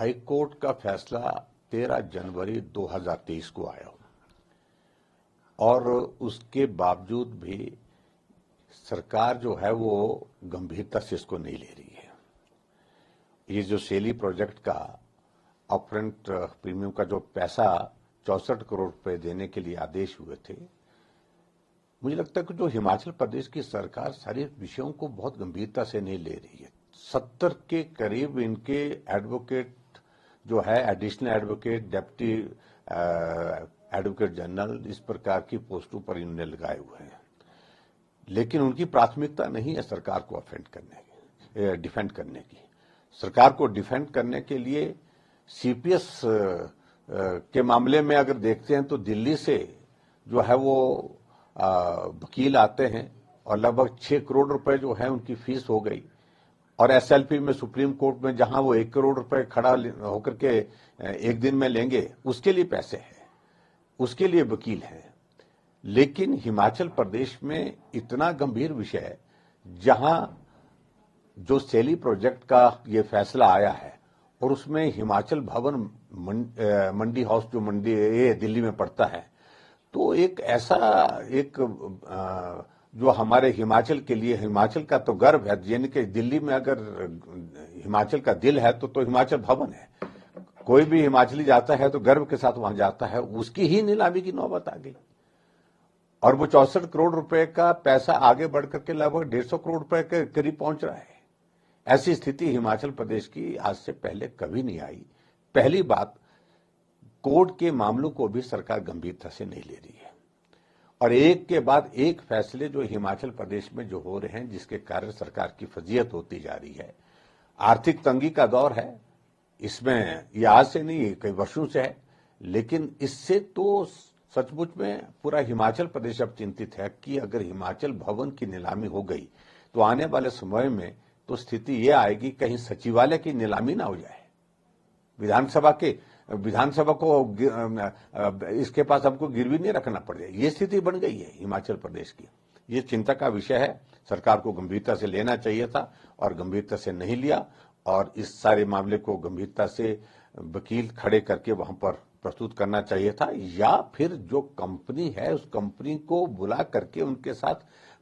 High court का फैसला 13 जनवरी 2023 को आया और उसके बावजूद भी सरकार जो है वो गंभीरता से इसको नहीं ले रही है। ये जो सेली प्रोजेक्ट का अपफ्रंट प्रीमियम का जो पैसा 64 करोड़ रुपए देने के लिए आदेश हुए थे, मुझे लगता है कि जो हिमाचल प्रदेश की सरकार सारे विषयों को बहुत गंभीरता से नहीं ले रही है। 70 के करीब इनके एडवोकेट जो है, additional advocate, deputy advocate general, इस प्रकार की पोस्टों पर इन्होंने लगाए हुए हैं, लेकिन उनकी प्राथमिकता नहीं है सरकार को डिफेंड करने की। सरकार को डिफेंड करने के लिए सीपीएस के मामले में अगर देखते हैं तो दिल्ली से जो है वो वकील आते हैं और लगभग 6 करोड़ रुपए जो है उनकी फीस हो गई, और एसएलपी में सुप्रीम कोर्ट में जहां वो 1 करोड़ रुपए खड़ा होकर के एक दिन में लेंगे, उसके लिए पैसे हैं, उसके लिए वकील हैं। लेकिन हिमाचल प्रदेश में इतना गंभीर विषय है, जहां जो सेली प्रोजेक्ट का ये फैसला आया है और उसमें हिमाचल भवन मंडी हाउस जो मंडी ये दिल्ली में पड़ता है, तो एक ऐसा जो हमारे हिमाचल के लिए, हिमाचल का तो गर्व है, यानी कि दिल्ली में अगर हिमाचल का दिल है तो हिमाचल भवन है। कोई भी हिमाचली जाता है तो गर्व के साथ वहां जाता है। उसकी ही नीलामी की नौबत आ गई और वो 64 करोड़ रुपए का पैसा आगे बढ़ करके लगभग 150 करोड़ रुपए के करीब पहुंच रहा है। ऐसी स्थिति हिमाचल प्रदेश की आज से पहले कभी नहीं आई। पहली बात, कोर्ट के मामलों को भी सरकार गंभीरता से नहीं ले रही है और एक के बाद एक फैसले जो हिमाचल प्रदेश में जो हो रहे हैं, जिसके कारण सरकार की फजीहत होती जा रही है। आर्थिक तंगी का दौर है, इसमें ये आज से नहीं कई वर्षों से है, लेकिन इससे तो सचमुच में पूरा हिमाचल प्रदेश अब चिंतित है कि अगर हिमाचल भवन की नीलामी हो गई तो आने वाले समय में तो स्थिति ये आएगी कहीं सचिवालय की नीलामी ना हो जाए, विधानसभा को इसके पास हमको गिरवी नहीं रखना पड़ जाए। ये स्थिति बन गई है हिमाचल प्रदेश की। ये चिंता का विषय है। सरकार को गंभीरता से लेना चाहिए था और गंभीरता से नहीं लिया, और इस सारे मामले को गंभीरता से वकील खड़े करके वहां पर प्रस्तुत करना चाहिए था, या फिर जो कंपनी है उस कंपनी को बुला करके उनके साथ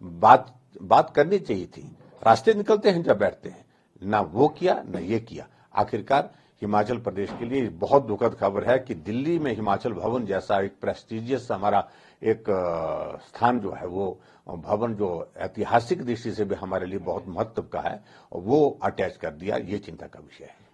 बात करनी चाहिए थी। रास्ते निकलते हैं जब बैठते हैं, ना वो किया ना ये किया। आखिरकार हिमाचल प्रदेश के लिए बहुत दुखद खबर है कि दिल्ली में हिमाचल भवन जैसा एक प्रेस्टिजियस हमारा एक स्थान जो है, वो भवन जो ऐतिहासिक दृष्टि से भी हमारे लिए बहुत महत्व का है, वो अटैच कर दिया। ये चिंता का विषय है।